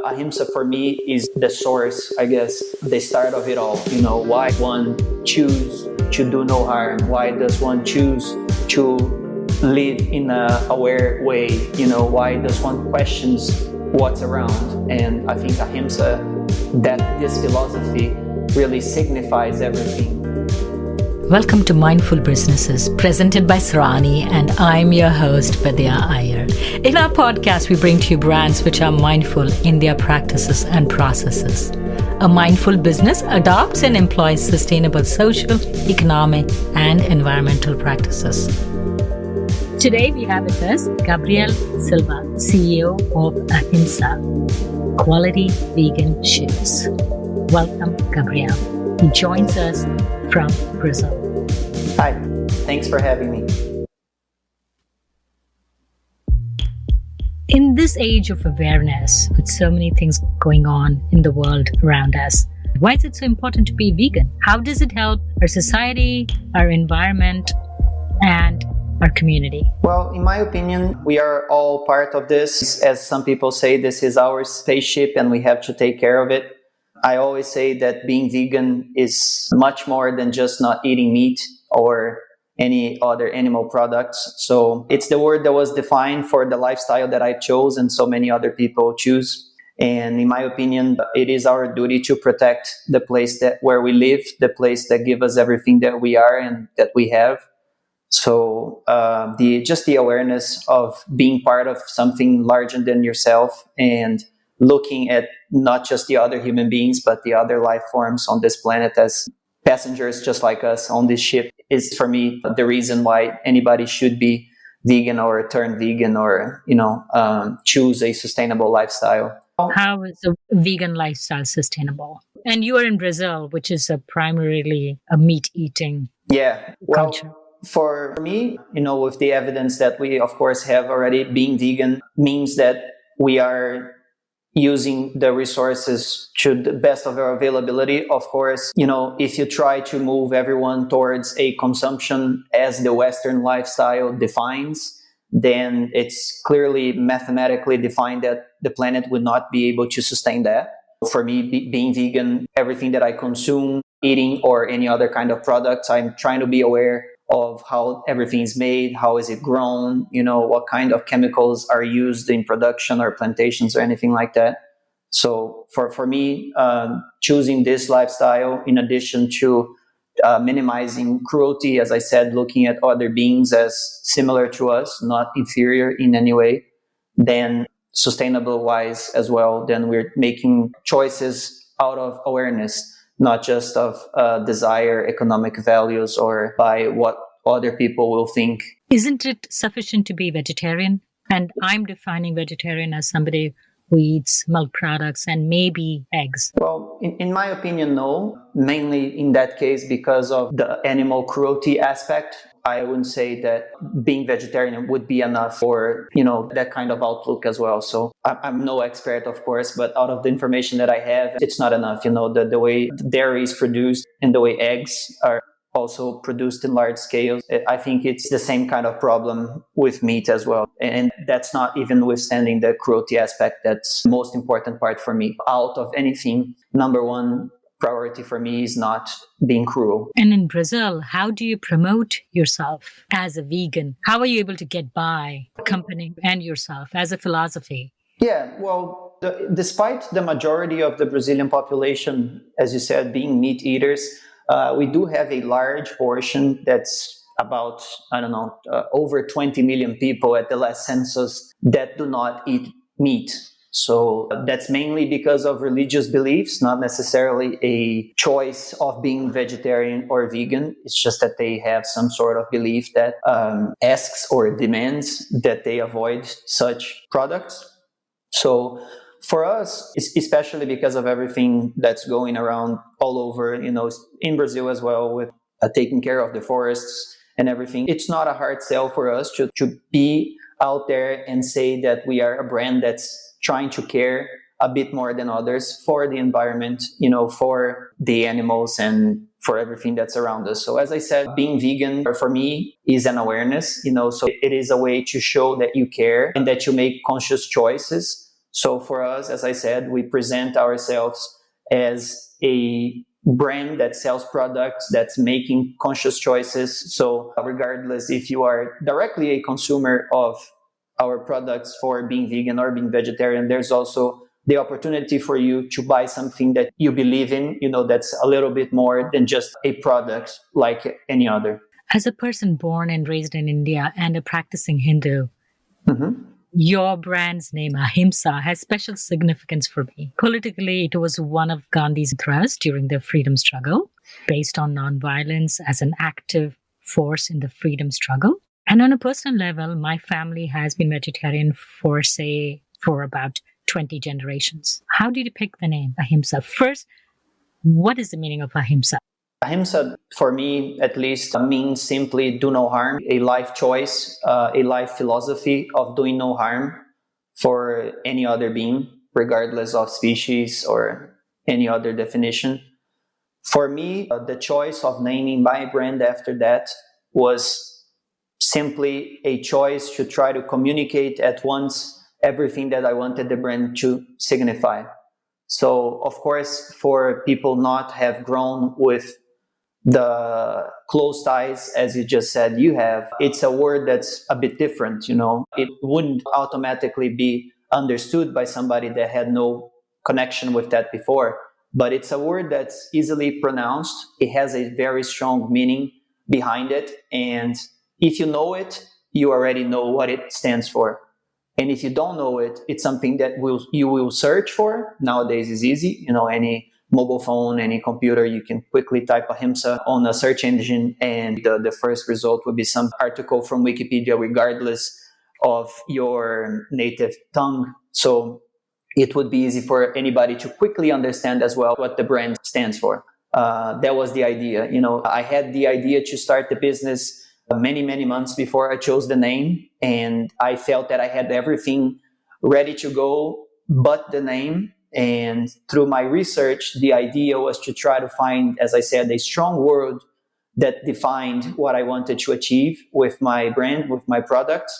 Ahimsa for me is the source, I guess, the start of it all. Why one choose to do no harm? Why does one choose to live in a aware way? Why does one questions what's around? And I think Ahimsa, that this philosophy really signifies everything. Welcome to Mindful Businesses, presented by Sarani, and I'm your host, Vidya Iyer. In our podcast, we bring to you brands which are mindful in their practices and processes. A mindful business adopts and employs sustainable social, economic, and environmental practices. Today, we have with us Gabriel Silva, CEO of Ahimsa, Quality Vegan Shoes. Welcome, Gabriel. He joins us from Brazil. Hi, thanks for having me. In this age of awareness, with so many things going on in the world around us, why is it so important to be vegan? How does it help our society, our environment, and our community? Well, in my opinion, we are all part of this. As some people say, this is our spaceship and we have to take care of it. I always say that being vegan is much more than just not eating meat or any other animal products. So it's the word that was defined for the lifestyle that I chose and so many other people choose. And in my opinion, it is our duty to protect the place where we live, the place that gives us everything that we are and that we have. So the awareness of being part of something larger than yourself and looking at not just the other human beings, but the other life forms on this planet as passengers just like us on this ship is, for me, the reason why anybody should be vegan or turn vegan or, choose a sustainable lifestyle. How is a vegan lifestyle sustainable? And you are in Brazil, which is primarily a meat-eating culture. For me, with the evidence that we, of course, have already, being vegan means that we are using the resources to the best of our availability. Of course, if you try to move everyone towards a consumption as the Western lifestyle defines, then it's clearly mathematically defined that the planet would not be able to sustain that. For me, being vegan, everything that I consume, eating or any other kind of products, I'm trying to be aware of how everything is made, how is it grown, what kind of chemicals are used in production or plantations or anything like that. So for me, choosing this lifestyle, in addition to minimizing cruelty, as I said, looking at other beings as similar to us, not inferior in any way, then sustainable wise as well, then we're making choices out of awareness, not just of desire, economic values, or by what other people will think. Isn't it sufficient to be vegetarian? And I'm defining vegetarian as somebody who eats milk products and maybe eggs. Well, in my opinion, no. Mainly in that case because of the animal cruelty aspect. I wouldn't say that being vegetarian would be enough for, that kind of outlook as well. So I'm no expert, of course, but out of the information that I have, it's not enough. The way dairy is produced and the way eggs are also produced in large scales, I think it's the same kind of problem with meat as well. And that's not even withstanding the cruelty aspect. That's the most important part for me. Out of anything, number one priority for me is not being cruel. And in Brazil, how do you promote yourself as a vegan? How are you able to get by a company and yourself as a philosophy? Yeah, well, despite the majority of the Brazilian population, as you said, being meat eaters, we do have a large portion that's about, over 20 million people at the last census that do not eat meat. So that's mainly because of religious beliefs, not necessarily a choice of being vegetarian or vegan. It's just that they have some sort of belief that asks or demands that they avoid such products. So for us, especially because of everything that's going around all over, in Brazil as well, with taking care of the forests and everything, it's not a hard sell for us to be out there and say that we are a brand that's trying to care a bit more than others for the environment, for the animals and for everything that's around us. So as I said, being vegan for me is an awareness, so it is a way to show that you care and that you make conscious choices So for us, as I said, we present ourselves as a brand that sells products, that's making conscious choices. So regardless if you are directly a consumer of our products for being vegan or being vegetarian, there's also the opportunity for you to buy something that you believe in, that's a little bit more than just a product like any other. As a person born and raised in India and a practicing Hindu, your brand's name, Ahimsa, has special significance for me. Politically, it was one of Gandhi's thrusts during the freedom struggle, based on nonviolence as an active force in the freedom struggle. And on a personal level, my family has been vegetarian for about 20 generations. How did you pick the name Ahimsa? First, what is the meaning of Ahimsa? Ahimsa, for me at least, means simply do no harm, a life choice, a life philosophy of doing no harm for any other being, regardless of species or any other definition. For me, the choice of naming my brand after that was simply a choice to try to communicate at once everything that I wanted the brand to signify. So, of course, for people not have grown with the close ties, as you just said, you have, it's a word that's a bit different, It wouldn't automatically be understood by somebody that had no connection with that before. But it's a word that's easily pronounced. It has a very strong meaning behind it. And if you know it, you already know what it stands for. And if you don't know it, it's something that you will search for. Nowadays is easy. Any mobile phone, any computer, you can quickly type Ahimsa on a search engine, and the first result would be some article from Wikipedia, regardless of your native tongue. So it would be easy for anybody to quickly understand as well what the brand stands for. That was the idea. I had the idea to start the business many, many months before I chose the name, and I felt that I had everything ready to go but the name. And through my research, the idea was to try to find, as I said, a strong word that defined what I wanted to achieve with my brand, with my products.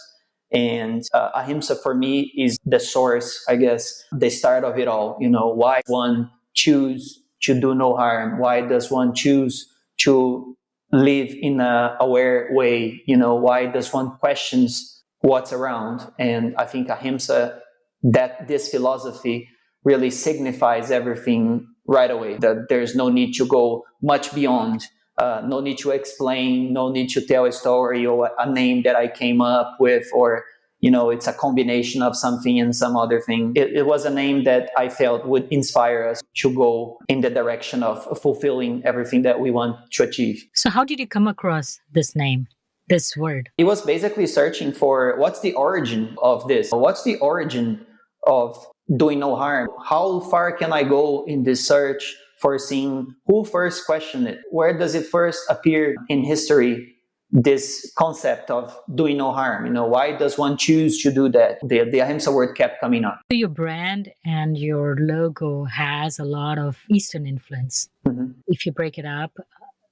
And Ahimsa for me is the source, I guess, the start of it all. Why one choose to do no harm? Why does one choose to live in a aware way? Why does one questions what's around? And I think Ahimsa, that this philosophy really signifies everything right away, that there's no need to go much beyond, no need to explain, no need to tell a story or a name that I came up with, or it's a combination of something and some other thing. It was a name that I felt would inspire us to go in the direction of fulfilling everything that we want to achieve. So how did you come across this name, this word? It was basically searching for what's the origin of this? What's the origin of doing no harm? How far can I go in this search for seeing who first questioned it? Where does it first appear in history, this concept of doing no harm? Why does one choose to do that? The Ahimsa word kept coming up. Your brand and your logo has a lot of Eastern influence. If you break it up,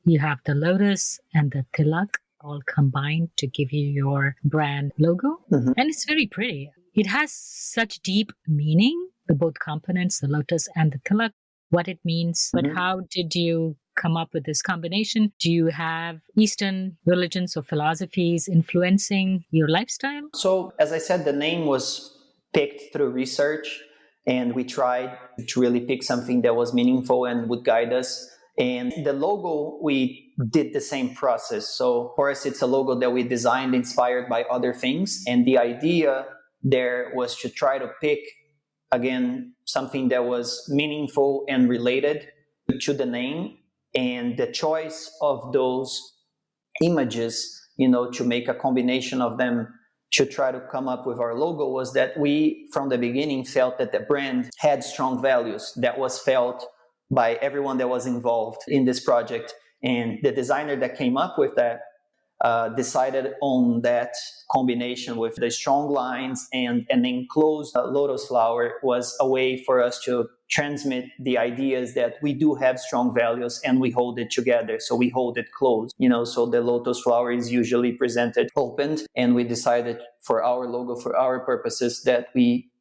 you have the lotus and the tilak all combined to give you your brand logo. And it's very pretty. It has such deep meaning, the both components, the lotus and the tilak, what it means. But how did you come up with this combination? Do you have Eastern religions or philosophies influencing your lifestyle? So, as I said, the name was picked through research, and we tried to really pick something that was meaningful and would guide us. And the logo, we did the same process. So, of course, it's a logo that we designed inspired by other things. And the idea there was to try to pick, again, something that was meaningful and related to the name. And the choice of those images, to make a combination of them to try to come up with our logo, was that we, from the beginning, felt that the brand had strong values that was felt by everyone that was involved in this project. And the designer that came up with that decided on that combination with the strong lines and an enclosed lotus flower was a way for us to transmit the ideas that we do have strong values and we hold it together. So we hold it closed, so the lotus flower is usually presented opened, and we decided for our logo, for our purposes, that we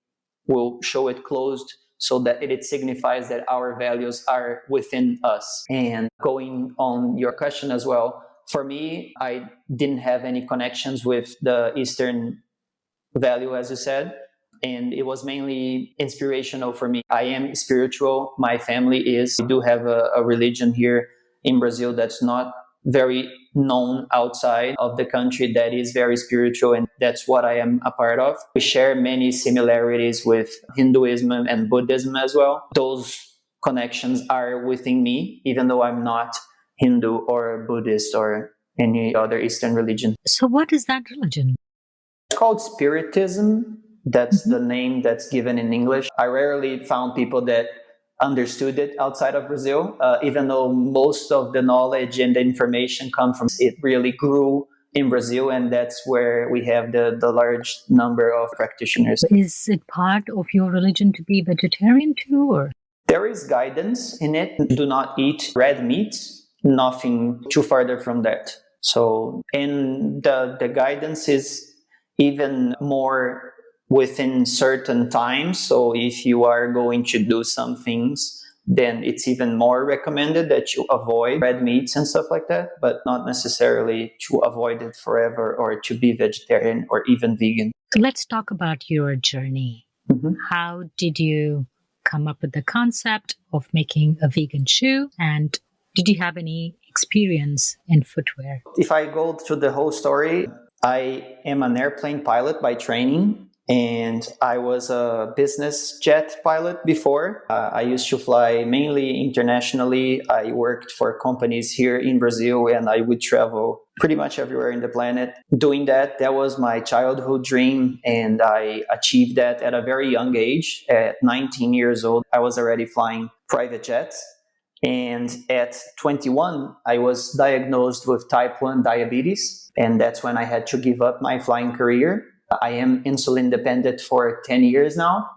will show it closed so that it signifies that our values are within us. And going on your question as well, for me, I didn't have any connections with the Eastern value, as you said, and it was mainly inspirational for me. I am spiritual. My family is. We do have a religion here in Brazil that's not very known outside of the country, that is very spiritual, and that's what I am a part of. We share many similarities with Hinduism and Buddhism as well. Those connections are within me, even though I'm not Hindu or Buddhist or any other Eastern religion. So, what is that religion? It's called Spiritism. That's the name that's given in English. I rarely found people that understood it outside of Brazil, even though most of the knowledge and the information come from it. Really grew in Brazil, and that's where we have the large number of practitioners. Is it part of your religion to be vegetarian too, or? There is guidance in it. Do not eat red meats, nothing too further from that. So, and the guidance is even more within certain times. So if you are going to do some things, then it's even more recommended that you avoid red meats and stuff like that, but not necessarily to avoid it forever or to be vegetarian or even vegan. So let's talk about your journey. Mm-hmm. How did you come up with the concept of making a vegan shoe, and did you have any experience in footwear? If I go through the whole story, I am an airplane pilot by training, and I was a business jet pilot before. I used to fly mainly internationally. I worked for companies here in Brazil, and I would travel pretty much everywhere in the planet. Doing that was my childhood dream, and I achieved that at a very young age. At 19 years old, I was already flying private jets. And at 21, I was diagnosed with type 1 diabetes, and that's when I had to give up my flying career. I am insulin dependent for 10 years now.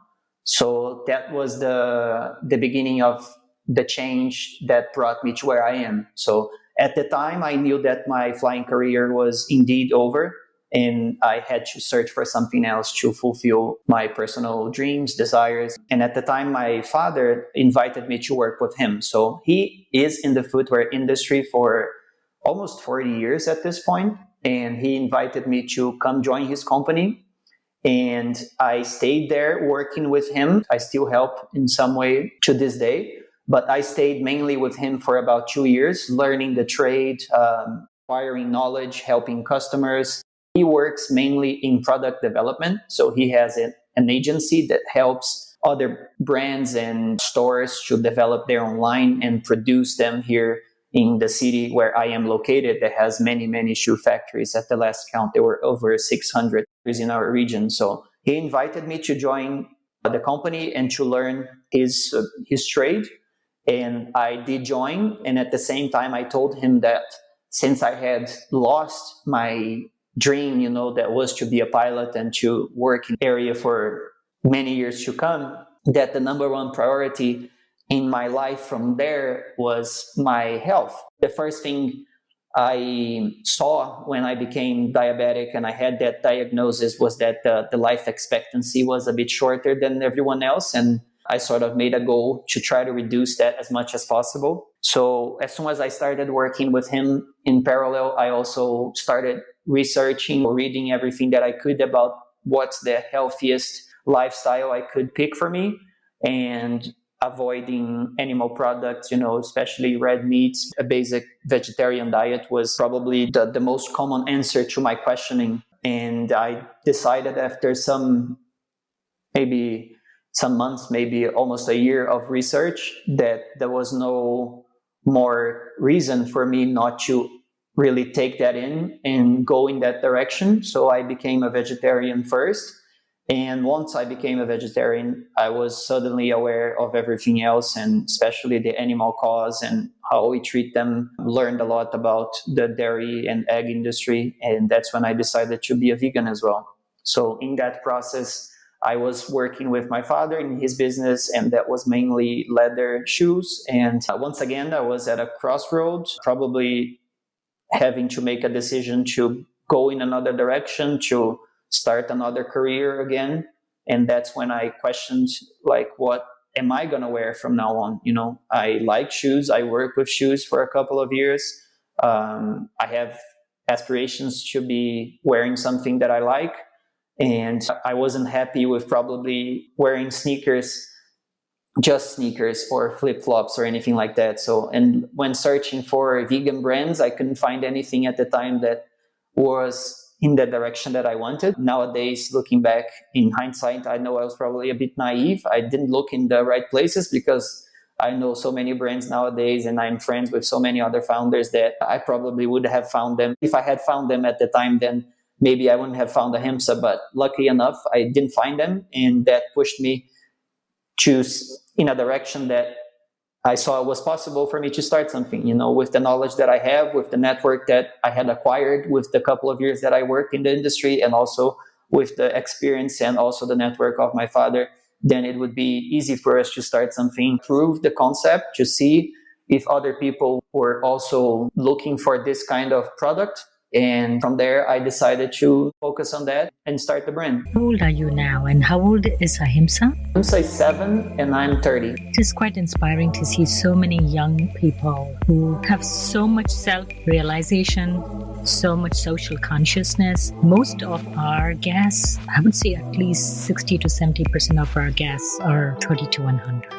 So that was the beginning of the change that brought me to where I am. So at the time, I knew that my flying career was indeed over, and I had to search for something else to fulfill my personal dreams, desires. And at the time, my father invited me to work with him. So he is in the footwear industry for almost 40 years at this point. And he invited me to come join his company. And I stayed there working with him. I still help in some way to this day, but I stayed mainly with him for about 2 years, learning the trade, acquiring knowledge, helping customers. He works mainly in product development. So he has an agency that helps other brands and stores to develop their own line and produce them here in the city where I am located, that has many, many shoe factories. At the last count, there were over 600 in our region. So he invited me to join the company and to learn his trade. And I did join. And at the same time, I told him that since I had lost my dream, that was to be a pilot and to work in the area for many years to come, that the number one priority in my life from there was my health. The first thing I saw when I became diabetic and I had that diagnosis was that the life expectancy was a bit shorter than everyone else. And I sort of made a goal to try to reduce that as much as possible. So as soon as I started working with him in parallel, I also started researching, reading everything that I could about what's the healthiest lifestyle I could pick for me, and avoiding animal products, especially red meats. A basic vegetarian diet was probably the most common answer to my questioning. And I decided after some months, maybe almost a year of research, that there was no more reason for me not to really take that in and go in that direction. So I became a vegetarian first. And once I became a vegetarian, I was suddenly aware of everything else, and especially the animal cause and how we treat them. Learned a lot about the dairy and egg industry. And that's when I decided to be a vegan as well. So in that process, I was working with my father in his business, and that was mainly leather shoes. And once again, I was at a crossroads, probably having to make a decision to go in another direction, to start another career again. And that's when I questioned, like, what am I going to wear from now on? I like shoes. I work with shoes for a couple of years. I have aspirations to be wearing something that I like. And I wasn't happy with probably wearing sneakers, just sneakers or flip-flops or anything like that. So, and when searching for vegan brands, I couldn't find anything at the time that was in the direction that I wanted. Nowadays, looking back in hindsight, I know I was probably a bit naive. I didn't look in the right places because I know so many brands nowadays and I'm friends with so many other founders that I probably would have found them. If I had found them at the time, then maybe I wouldn't have found Ahimsa, but lucky enough, I didn't find them. And that pushed me choose in a direction that I saw it was possible for me to start something, with the knowledge that I have, with the network that I had acquired, with the couple of years that I worked in the industry, and also with the experience and also the network of my father. Then it would be easy for us to start something, prove the concept, to see if other people were also looking for this kind of product. And from there, I decided to focus on that and start the brand. How old are you now, and how old is Ahimsa? Ahimsa is 7 and I'm 30. It is quite inspiring to see so many young people who have so much self-realization, so much social consciousness. Most of our guests, I would say at least 60 to 70% of our guests are 30 to 100.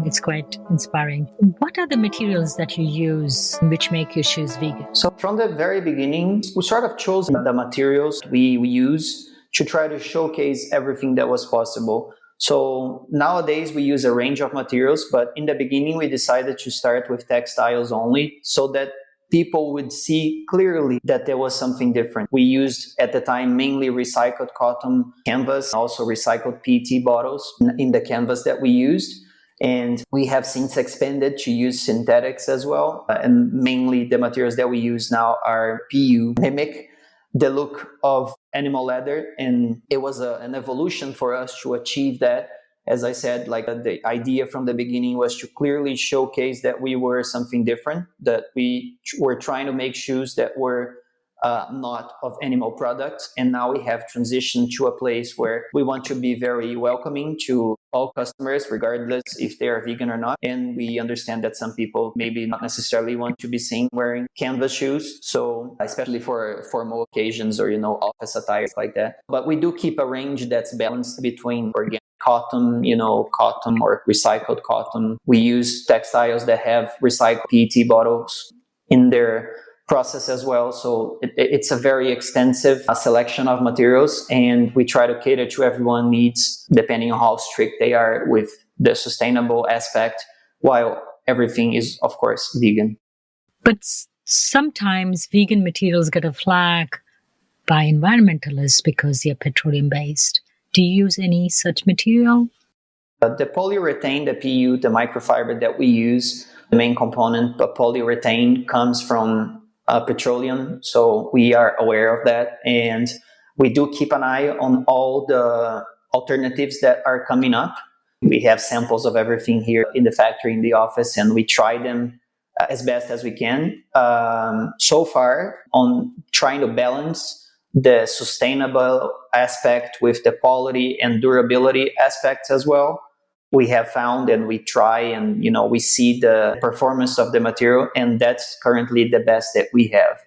It's quite inspiring. What are the materials that you use which make your shoes vegan? So from the very beginning, we sort of chose the materials we use to try to showcase everything that was possible. So nowadays we use a range of materials, but in the beginning we decided to start with textiles only so that people would see clearly that there was something different. We used at the time mainly recycled cotton canvas, also recycled PET bottles in the canvas that we used. And we have since expanded to use synthetics as well. And mainly the materials that we use now are PU, mimic the look of animal leather. And it was an evolution for us to achieve that. As I said, like the idea from the beginning was to clearly showcase that we were something different, that we were trying to make shoes that were not of animal products. And now we have transitioned to a place where we want to be very welcoming to all customers, regardless if they are vegan or not. And we understand that some people maybe not necessarily want to be seen wearing canvas shoes. So especially for formal occasions or, office attire like that. But we do keep a range that's balanced between organic cotton, cotton or recycled cotton. We use textiles that have recycled PET bottles in their process as well. So it's a very extensive selection of materials, and we try to cater to everyone's needs depending on how strict they are with the sustainable aspect, while everything is, of course, vegan. But sometimes vegan materials get a flag by environmentalists because they're petroleum-based. Do you use any such material? The polyurethane, the PU, the microfiber that we use, the main component of polyurethane comes from petroleum. So we are aware of that. And we do keep an eye on all the alternatives that are coming up. We have samples of everything here in the factory, in the office, and we try them as best as we can. So far, on trying to balance the sustainable aspect with the quality and durability aspects as well, we have found and we try and, we see the performance of the material, and that's currently the best that we have.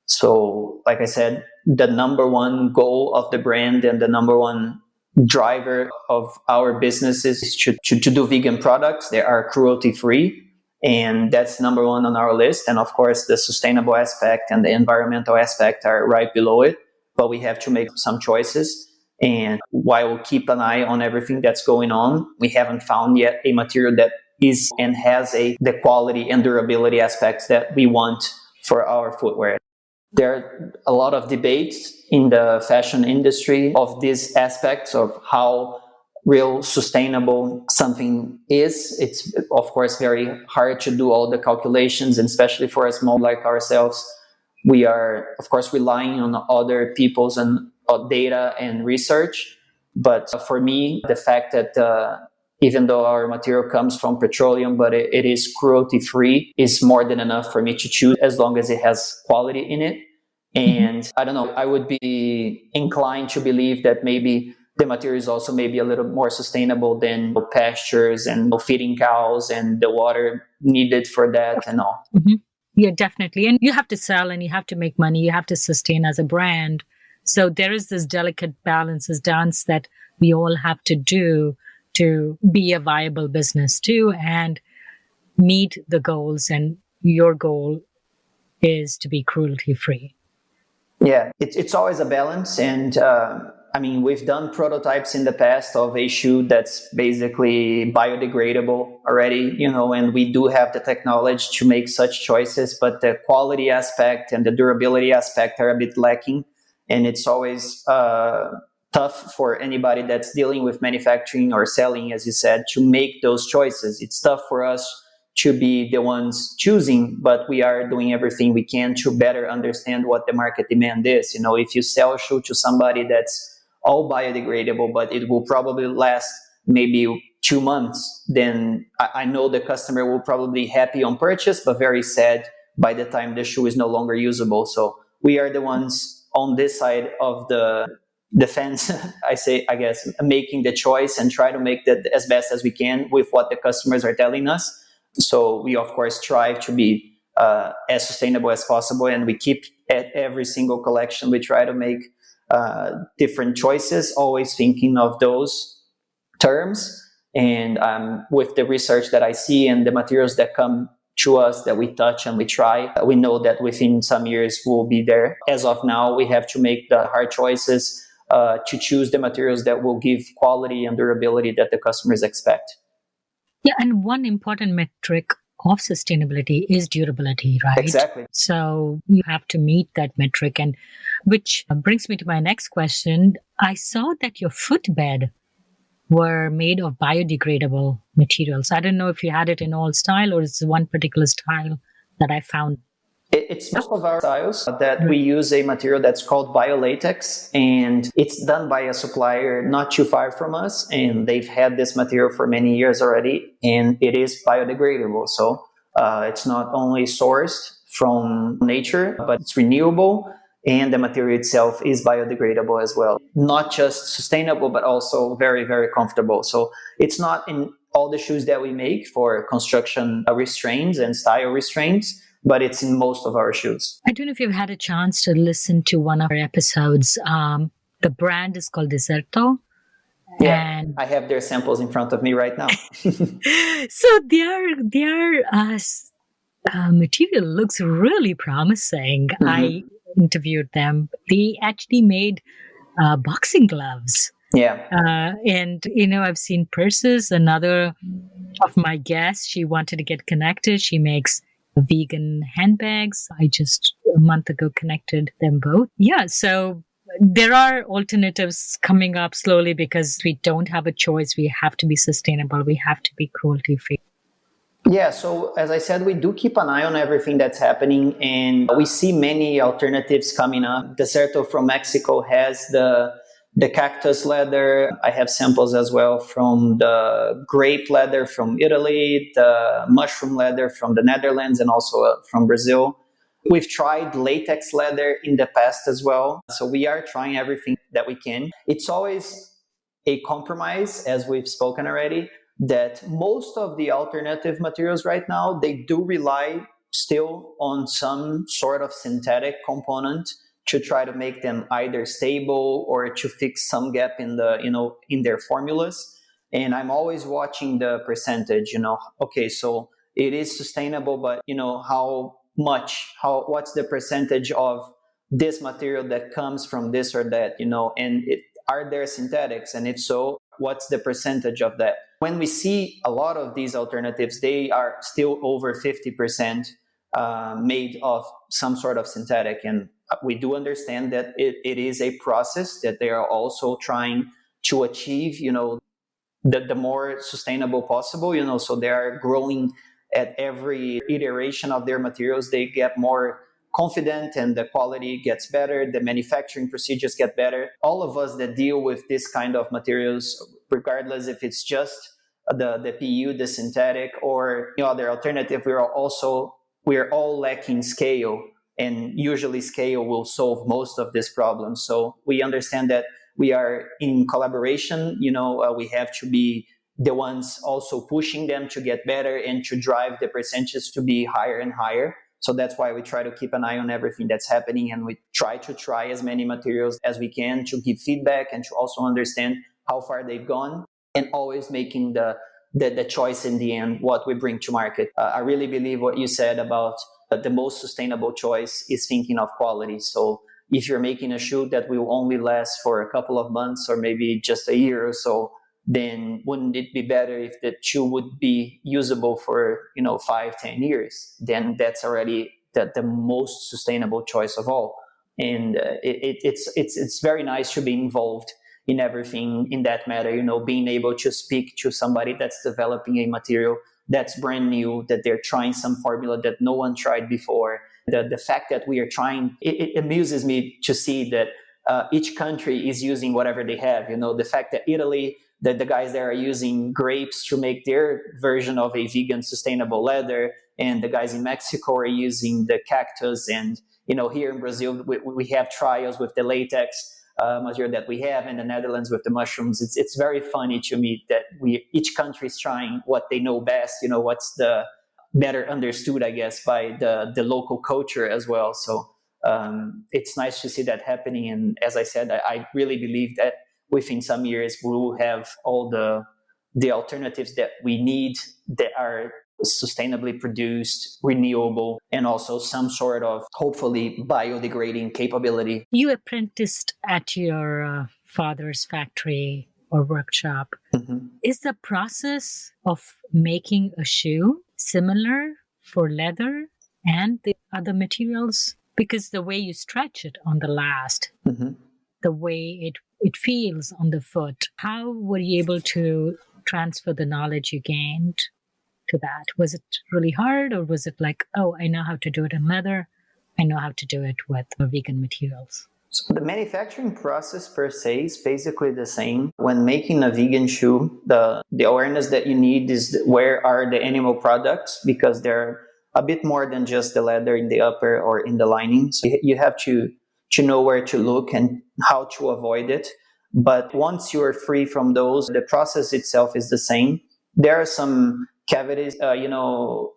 So, like I said, the number one goal of the brand and the number one driver of our business is to do vegan products. They are cruelty-free, and that's number one on our list. And of course, the sustainable aspect and the environmental aspect are right below it. But we have to make some choices. And while we keep an eye on everything that's going on, we haven't found yet a material that is and has the quality and durability aspects that we want for our footwear. There are a lot of debates in the fashion industry of these aspects of how real sustainable something is. It's, of course, very hard to do all the calculations, and especially for a small like ourselves. We are, of course, relying on other people's and data and research. But for me, the fact that even though our material comes from petroleum, but it is cruelty-free, is more than enough for me to choose, as long as it has quality in it. And I don't know, I would be inclined to believe that maybe the material is also maybe a little more sustainable than pastures and feeding cows and the water needed for that and all. Mm-hmm. Yeah, definitely. And you have to sell and you have to make money. You have to sustain as a brand. So there is this delicate balance, this dance that we all have to do to be a viable business too and meet the goals. And your goal is to be cruelty free. Yeah, it's always a balance. And I mean, we've done prototypes in the past of a shoe that's basically biodegradable already, and we do have the technology to make such choices, but the quality aspect and the durability aspect are a bit lacking. And it's always tough for anybody that's dealing with manufacturing or selling, as you said, to make those choices. It's tough for us to be the ones choosing, but we are doing everything we can to better understand what the market demand is. If you sell a shoe to somebody that's all biodegradable, but it will probably last maybe 2 months, then I know the customer will probably be happy on purchase, but very sad by the time the shoe is no longer usable. So we are the ones on this side of the fence, I guess, making the choice and try to make that as best as we can with what the customers are telling us. So we, of course, strive to be as sustainable as possible, and we keep at every single collection, we try to make different choices, always thinking of those terms. And with the research that I see and the materials that come to us that we touch and we try, we know that within some years we'll be there. As of now, we have to make the hard choices to choose the materials that will give quality and durability that the customers expect. Yeah, and one important metric of sustainability is durability, right? Exactly. So you have to meet that metric, and which brings me to my next question. I saw that your footbed were made of biodegradable materials. I don't know if you had it in all style or it's one particular style that I found. It's most of our styles that we use a material that's called biolatex, and it's done by a supplier not too far from us, and they've had this material for many years already, and it is biodegradable. So it's not only sourced from nature, but it's renewable, and the material itself is biodegradable as well. Not just sustainable, but also very, very comfortable. So it's not in all the shoes that we make for construction restraints and style restraints, but it's in most of our shoes. I don't know if you've had a chance to listen to one of our episodes. The brand is called Deserto. Yeah, and I have their samples in front of me right now. So their material looks really promising. Mm-hmm. I interviewed them. They actually made boxing gloves. Yeah. And, I've seen purses. Another of my guests, she wanted to get connected. She makes vegan handbags. I just a month ago connected them both. Yeah, so there are alternatives coming up slowly because we don't have a choice. We have to be sustainable. We have to be cruelty free. Yeah, so as I said, we do keep an eye on everything that's happening, and we see many alternatives coming up. Deserto from Mexico has the cactus leather. I have samples as well from the grape leather from Italy, the mushroom leather from the Netherlands, and also from Brazil. We've tried latex leather in the past as well. So we are trying everything that we can. It's always a compromise, as we've spoken already, that most of the alternative materials right now, they do rely still on some sort of synthetic component to try to make them either stable or to fix some gap in in their formulas. And I'm always watching the percentage, okay, so it is sustainable, but what's the percentage of this material that comes from this or that, and are there synthetics? And if so, what's the percentage of that? When we see a lot of these alternatives, they are still over 50% made of some sort of synthetic. And we do understand that it is a process that they are also trying to achieve, the more sustainable possible, so they are growing at every iteration of their materials. They get more confident and the quality gets better. The manufacturing procedures get better. All of us that deal with this kind of materials, regardless if it's just the PU, the synthetic, or other alternative, we are all lacking scale. And usually scale will solve most of these problems. So we understand that we are in collaboration. We have to be the ones also pushing them to get better and to drive the percentages to be higher and higher. So that's why we try to keep an eye on everything that's happening, and we try as many materials as we can to give feedback and to also understand how far they've gone, and always making the choice in the end, what we bring to market. I really believe what you said about the most sustainable choice is thinking of quality. So if you're making a shoe that will only last for a couple of months or maybe just a year or so, then wouldn't it be better if the shoe would be usable for 5-10 years? Then that's already the most sustainable choice of all. And it's very nice to be involved in everything in that matter. Being able to speak to somebody that's developing a material that's brand new, that they're trying some formula that no one tried before. The fact that we are trying, it amuses me to see that each country is using whatever they have. The fact that Italy, that the guys there are using grapes to make their version of a vegan sustainable leather, and the guys in Mexico are using the cactus, and here in Brazil we have trials with the latex material that we have, in the Netherlands with the mushrooms. It's very funny to me that each country is trying what they know best, what's the better understood, I guess, by the local culture as well. So it's nice to see that happening, and as I said, I really believe that within some years we will have all the alternatives that we need that are sustainably produced, renewable, and also some sort of hopefully biodegrading capability. You apprenticed at your father's factory or workshop. Mm-hmm. Is the process of making a shoe similar for leather and the other materials? Because the way you stretch it on the last, mm-hmm. the way it feels on the foot, how were you able to transfer the knowledge you gained to that? Was it really hard, or was it like, oh, I know how to do it in leather, I know how to do it with vegan materials? So the manufacturing process per se is basically the same. When making a vegan shoe, the awareness that you need is where are the animal products, because they're a bit more than just the leather in the upper or in the lining. So you have to know where to look and how to avoid it. But once you are free from those, the process itself is the same. There are some cavities,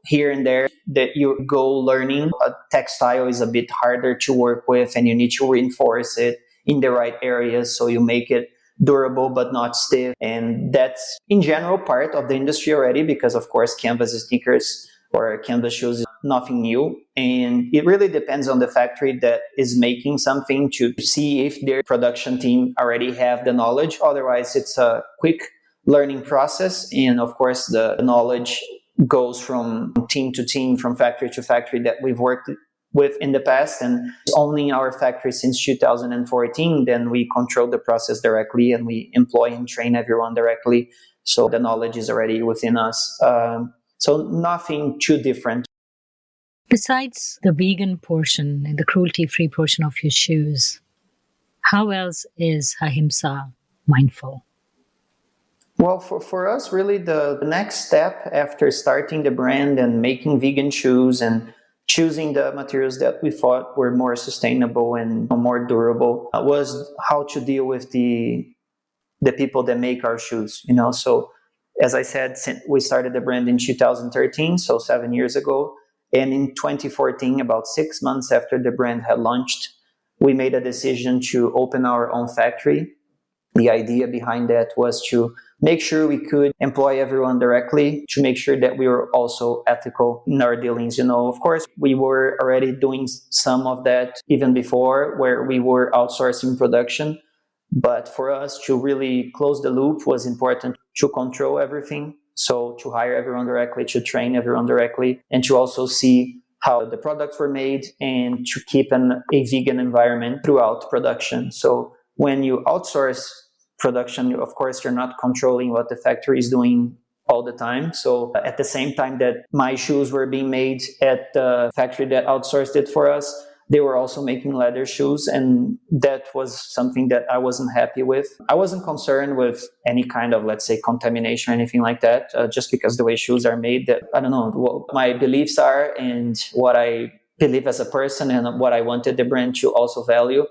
here and there that you go learning. A textile is a bit harder to work with, and you need to reinforce it in the right areas so you make it durable but not stiff. And that's in general part of the industry already, because of course canvas sneakers or canvas shoes is nothing new. And it really depends on the factory that is making something to see if their production team already have the knowledge. Otherwise, it's a quick learning process. And of course, the knowledge goes from team to team, from factory to factory that we've worked with in the past. And only in our factory since 2014, then we control the process directly and we employ and train everyone directly. So the knowledge is already within us. So nothing too different. Besides the vegan portion and the cruelty-free portion of your shoes, how else is Ahimsa mindful? Well, for us, really, the next step after starting the brand and making vegan shoes and choosing the materials that we thought were more sustainable and more durable was how to deal with the people that make our shoes. So as I said, we started the brand in 2013, so 7 years ago. And in 2014, about 6 months after the brand had launched, we made a decision to open our own factory. The idea behind that was to make sure we could employ everyone directly, to make sure that we were also ethical in our dealings. Of course, we were already doing some of that even before, where we were outsourcing production. But for us to really close the loop was important to control everything. So to hire everyone directly, to train everyone directly, and to also see how the products were made and to keep a vegan environment throughout production. So when you outsource production, of course, you're not controlling what the factory is doing all the time. So at the same time that my shoes were being made at the factory that outsourced it for us, they were also making leather shoes. And that was something that I wasn't happy with. I wasn't concerned with any kind of, let's say, contamination or anything like that, just because the way shoes are made, that I don't know what my beliefs are and what I believe as a person and what I wanted the brand to also value.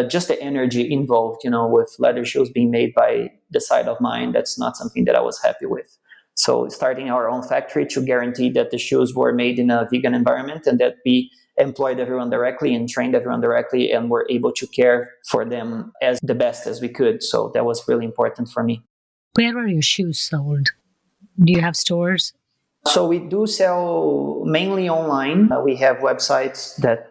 just the energy involved, with leather shoes being made by the side of mine, that's not something that I was happy with. So starting our own factory to guarantee that the shoes were made in a vegan environment and that we employed everyone directly and trained everyone directly and were able to care for them as the best as we could. So that was really important for me. Where are your shoes sold? Do you have stores? So we do sell mainly online. We have websites that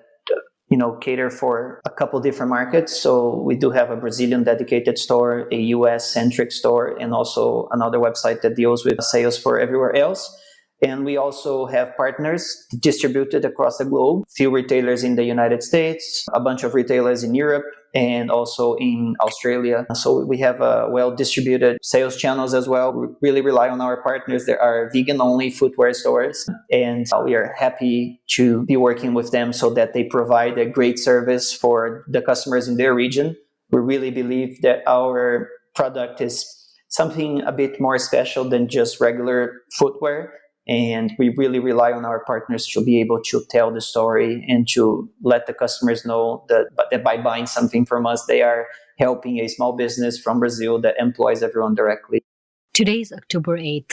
cater for a couple different markets. So we do have a Brazilian dedicated store, a US centric store, and also another website that deals with sales for everywhere else. And we also have partners distributed across the globe, few retailers in the United States, a bunch of retailers in Europe, and also in Australia. So we have well-distributed sales channels as well. We really rely on our partners. There are vegan-only footwear stores, and we are happy to be working with them so that they provide a great service for the customers in their region. We really believe that our product is something a bit more special than just regular footwear. And we really rely on our partners to be able to tell the story and to let the customers know that by buying something from us, they are helping a small business from Brazil that employs everyone directly. Today is October 8th.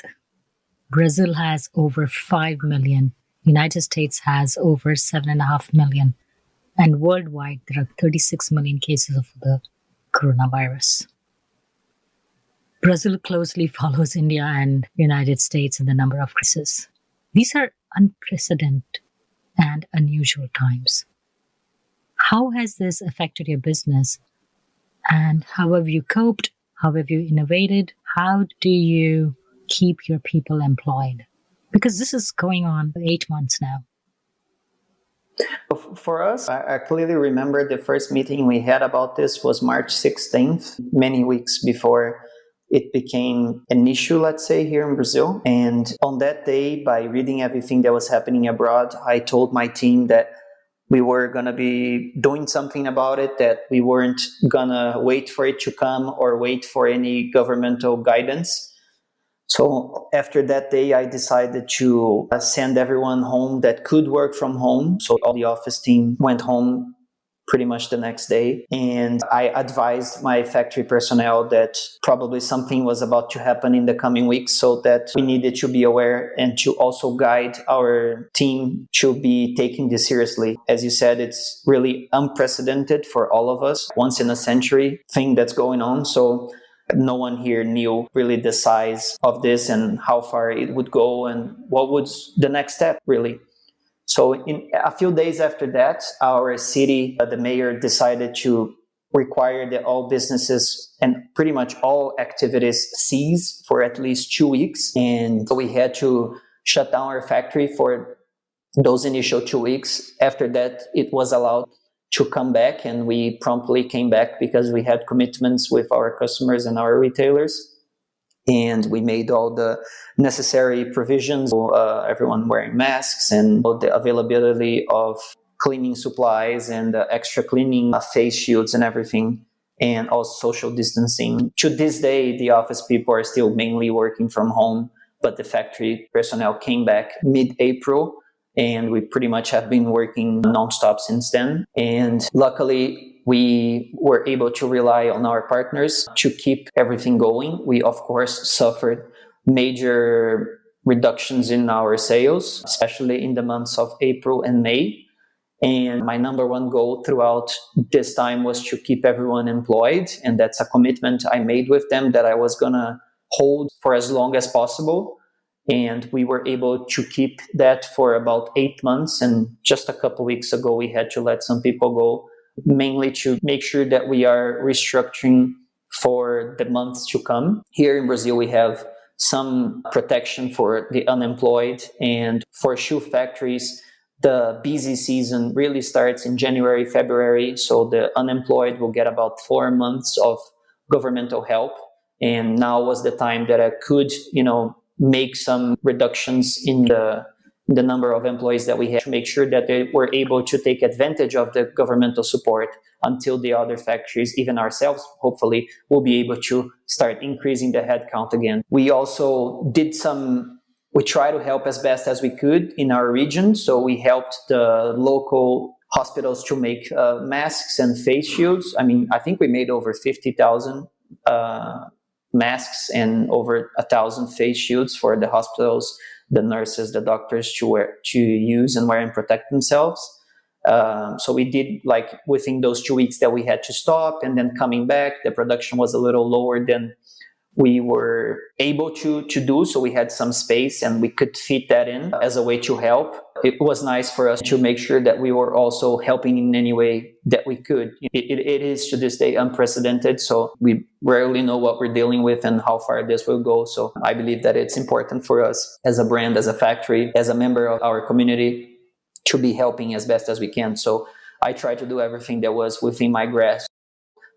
Brazil has over 5 million. United States has over 7.5 million. And worldwide, there are 36 million cases of the coronavirus. Brazil closely follows India and United States in the number of cases. These are unprecedented and unusual times. How has this affected your business? And how have you coped? How have you innovated? How do you keep your people employed? Because this is going on for 8 months now. For us, I clearly remember the first meeting we had about this was March 16th, many weeks before it became an issue, let's say, here in Brazil. And on that day, by reading everything that was happening abroad, I told my team that we were going to be doing something about it, that we weren't going to wait for it to come or wait for any governmental guidance. So after that day, I decided to send everyone home that could work from home. So all the office team went home pretty much the next day. And I advised my factory personnel that probably something was about to happen in the coming weeks, so that we needed to be aware and to also guide our team to be taking this seriously. As you said, it's really unprecedented for all of us, once in a century thing that's going on. So no one here knew really the size of this and how far it would go and what was the next step, really. So in a few days after that, our city, the mayor decided to require that all businesses and pretty much all activities cease for at least 2 weeks. And so we had to shut down our factory for those initial 2 weeks. After that, it was allowed to come back, and we promptly came back because we had commitments with our customers and our retailers. And we made all the necessary provisions, everyone wearing masks and the availability of cleaning supplies and extra cleaning face shields and everything, and also social distancing. To this day, the office people are still mainly working from home, but the factory personnel came back mid-April, and we pretty much have been working nonstop since then. And luckily, we were able to rely on our partners to keep everything going. We, of course, suffered major reductions in our sales, especially in the months of April and May. And my number one goal throughout this time was to keep everyone employed. And that's a commitment I made with them that I was going to hold for as long as possible. And we were able to keep that for about 8 months. And just a couple weeks ago, we had to let some people go, mainly to make sure that we are restructuring for the months to come. Here in Brazil, we have some protection for the unemployed, and for shoe factories, the busy season really starts in January, February. So the unemployed will get about 4 months of governmental help. And now was the time that I could, make some reductions in the number of employees that we had to make sure that they were able to take advantage of the governmental support until the other factories, even ourselves, hopefully, will be able to start increasing the headcount again. We also we try to help as best as we could in our region. So we helped the local hospitals to make masks and face shields. I mean, I think we made over 50,000 masks and over 1,000 face shields for the hospitals, the nurses, the doctors to use and wear and protect themselves. So we did, like, within those 2 weeks that we had to stop, and then coming back, the production was a little lower than we were able to do. So we had some space and we could fit that in as a way to help. It was nice for us to make sure that we were also helping in any way that we could. It is to this day unprecedented. So we rarely know what we're dealing with and how far this will go. So I believe that it's important for us as a brand, as a factory, as a member of our community, to be helping as best as we can. So I tried to do everything that was within my grasp.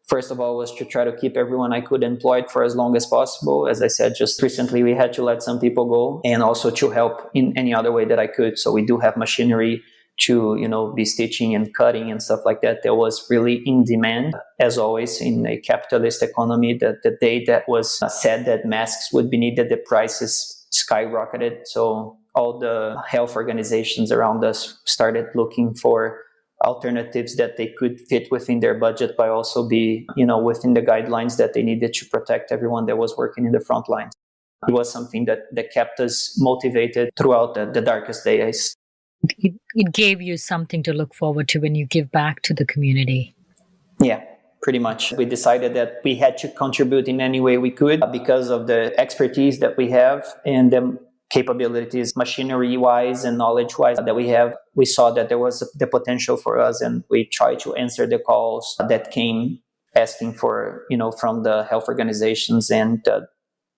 First of all, was to try to keep everyone I could employed for as long as possible. As I said, just recently we had to let some people go, and also to help in any other way that I could. So we do have machinery to, be stitching and cutting and stuff like that. That was really in demand. As always, in a capitalist economy, that the day that was said that masks would be needed, the prices skyrocketed. So all the health organizations around us started looking for alternatives that they could fit within their budget, but also be, within the guidelines that they needed to protect everyone that was working in the front lines. It was something that kept us motivated throughout the darkest days. It gave you something to look forward to when you give back to the community. Yeah, pretty much. We decided that we had to contribute in any way we could because of the expertise that we have and the capabilities, machinery-wise and knowledge-wise, that we have. We saw that there was the potential for us, and we tried to answer the calls that came asking for, from the health organizations and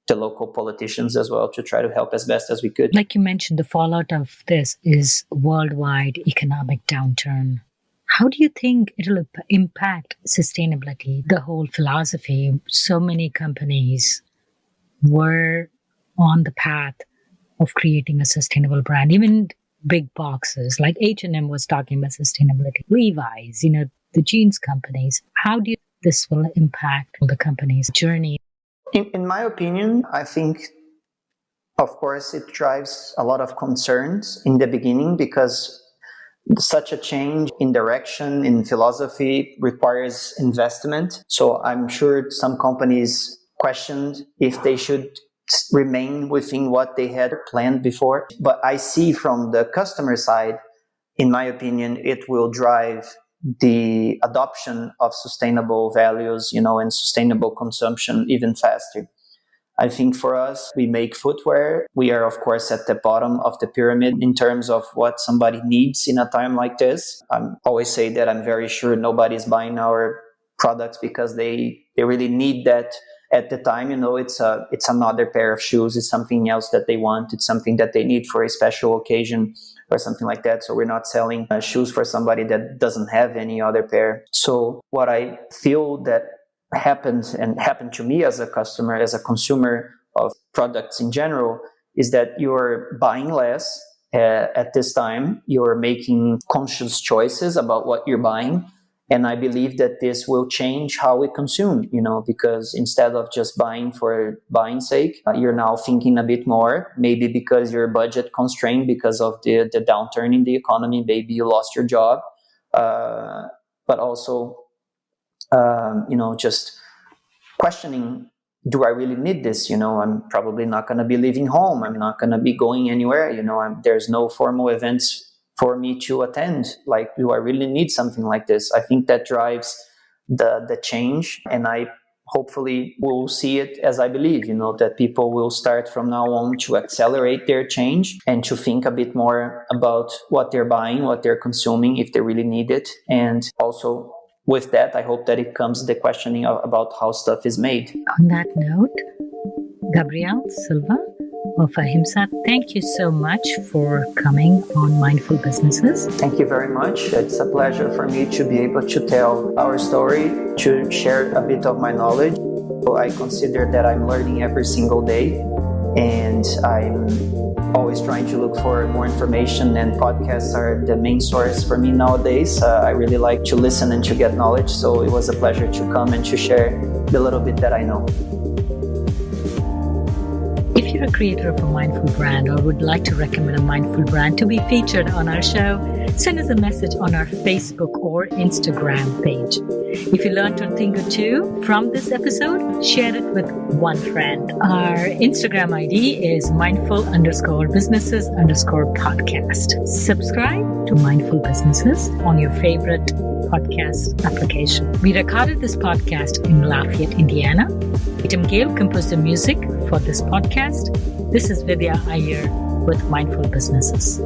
the local politicians as well, to try to help as best as we could. Like you mentioned, the fallout of this is worldwide economic downturn. How do you think it'll impact sustainability, the whole philosophy? So many companies were on the path of creating a sustainable brand. Even big boxes like H&M was talking about sustainability. Levi's, the jeans companies. How do you think this will impact the company's journey? In my opinion, I think, of course, it drives a lot of concerns in the beginning, because such a change in direction, in philosophy, requires investment. So I'm sure some companies questioned if they should remain within what they had planned before. But I see from the customer side, in my opinion, it will drive the adoption of sustainable values, and sustainable consumption even faster. I think for us, we make footwear. We are, of course, at the bottom of the pyramid in terms of what somebody needs in a time like this. I always say that I'm very sure nobody's buying our products because they really need that at the time. It's another pair of shoes. It's something else that they want. It's something that they need for a special occasion or something like that. So we're not selling shoes for somebody that doesn't have any other pair. So what I feel that happened to me as a customer, as a consumer of products in general, is that you're buying less at this time. You're making conscious choices about what you're buying. And I believe that this will change how we consume, because instead of just buying for buying's sake, you're now thinking a bit more, maybe because you're budget constrained because of the downturn in the economy. Maybe you lost your job, but also, just questioning, do I really need this? I'm probably not going to be leaving home. I'm not going to be going anywhere. There's no formal events for me to attend. Like, do I really need something like this? I think that drives the change, and I hopefully will see it as I believe, that people will start from now on to accelerate their change and to think a bit more about what they're buying, what they're consuming, if they really need it. And also with that, I hope that it comes the questioning about how stuff is made. On that note, Gabriel Silva of Ahimsa, thank you so much for coming on Mindful Businesses. Thank you very much. It's a pleasure for me to be able to tell our story, to share a bit of my knowledge. So I consider that I'm learning every single day, and I'm always trying to look for more information, and podcasts are the main source for me nowadays. I really like to listen and to get knowledge, so it was a pleasure to come and to share the little bit that I know. If you're a creator of a mindful brand or would like to recommend a mindful brand to be featured on our show, send us a message on our Facebook or Instagram page. If you learned a thing or two from this episode, share it with one friend. Our Instagram ID is mindful_businesses_podcast. Subscribe to Mindful Businesses on your favorite podcast application. We recorded this podcast in Lafayette, Indiana. Tim Gale composed the music for this podcast. This is Vidya Iyer with Mindful Businesses.